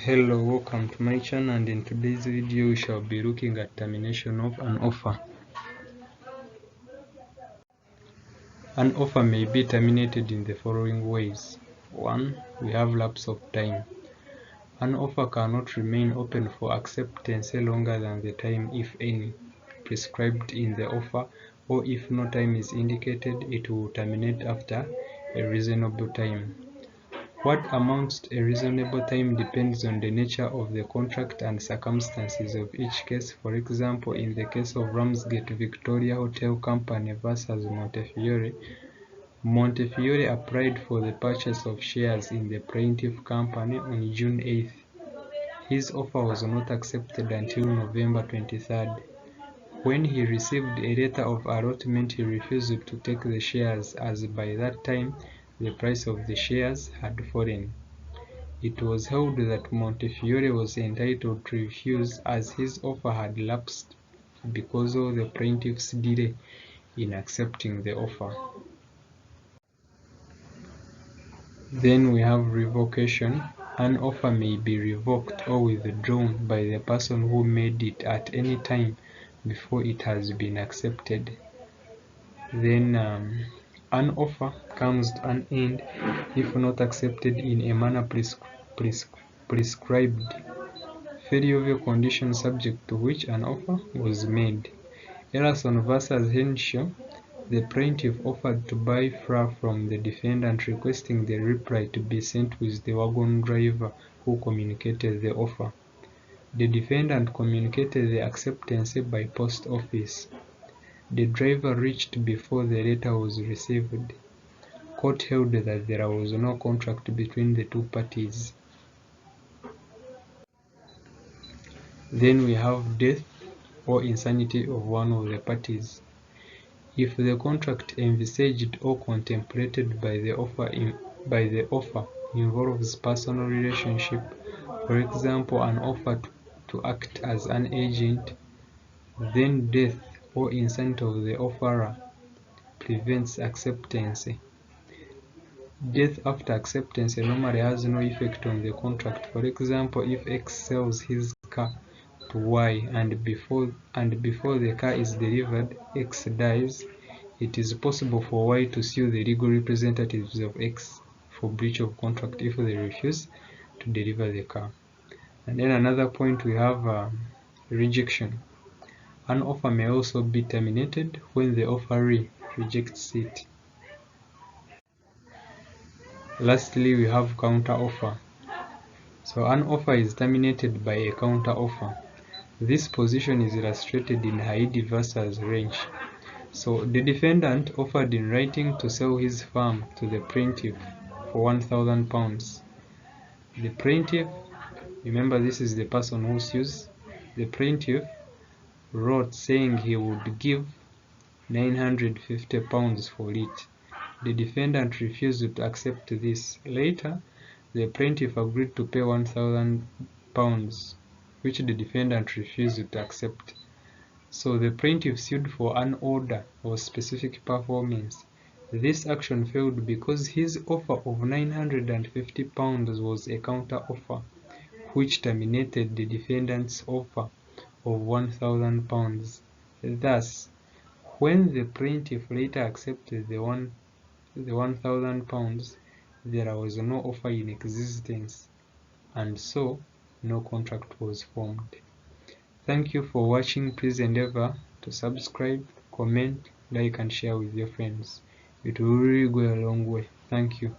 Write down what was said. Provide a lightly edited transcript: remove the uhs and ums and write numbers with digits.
Hello, welcome to my channel, and in today's video we shall be looking at termination of an offer. An offer may be terminated in the following ways. 1. We have lapse of time. An offer cannot remain open for acceptance longer than the time, if any, prescribed in the offer, or if no time is indicated, it will terminate after a reasonable time. What amounts to a reasonable time depends on the nature of the contract and circumstances of each case. For example, in the case of Ramsgate Victoria Hotel Company versus Montefiore, Montefiore applied for the purchase of shares in the plaintiff company on June 8th. His offer was not accepted until November 23rd. When he received a letter of allotment, he refused to take the shares, as by that time the price of the shares had fallen. It was held that Montefiore was entitled to refuse, as his offer had lapsed because of the plaintiff's delay in accepting the offer. Then we have revocation. An offer may be revoked or withdrawn by the person who made it at any time before it has been accepted. Then an offer comes to an end if not accepted in a manner prescribed. Failure of a condition subject to which an offer was made. Ellison versus Henshaw, the plaintiff offered to buy flour from the defendant, requesting the reply to be sent with the wagon driver who communicated the offer. The defendant communicated the acceptance by post office. The driver reached before the letter was received. Court held that there was no contract between the two parties. Then we have death or insanity of one of the parties. If the contract envisaged or contemplated by the offer involves personal relationship, for example, an offer to act as an agent, then death or insanity of the offerer prevents acceptance. Death after acceptance normally has no effect on the contract. For example, if X sells his car to Y and before the car is delivered, X dies, it is possible for Y to sue the legal representatives of X for breach of contract if they refuse to deliver the car. And then another point, we have rejection. An offer may also be terminated when the offeree rejects it. Lastly, we have counter offer. So an offer is terminated by a counter offer. This position is illustrated in Haidi versus Range. So the defendant offered in writing to sell his farm to the plaintiff for £1,000. The plaintiff, remember this is the person who sues, the plaintiff wrote saying he would give £950 for it. The defendant refused to accept this. Later, the plaintiff agreed to pay £1,000, which the defendant refused to accept. So the plaintiff sued for an order of specific performance. This action failed because his offer of £950 was a counter offer, which terminated the defendant's offer of £1,000. Thus, when the plaintiff later accepted the £1,000, there was no offer in existence, and so no contract was formed. Thank you for watching. Please endeavor to subscribe, comment, like and share with your friends. It will really go a long way. Thank you.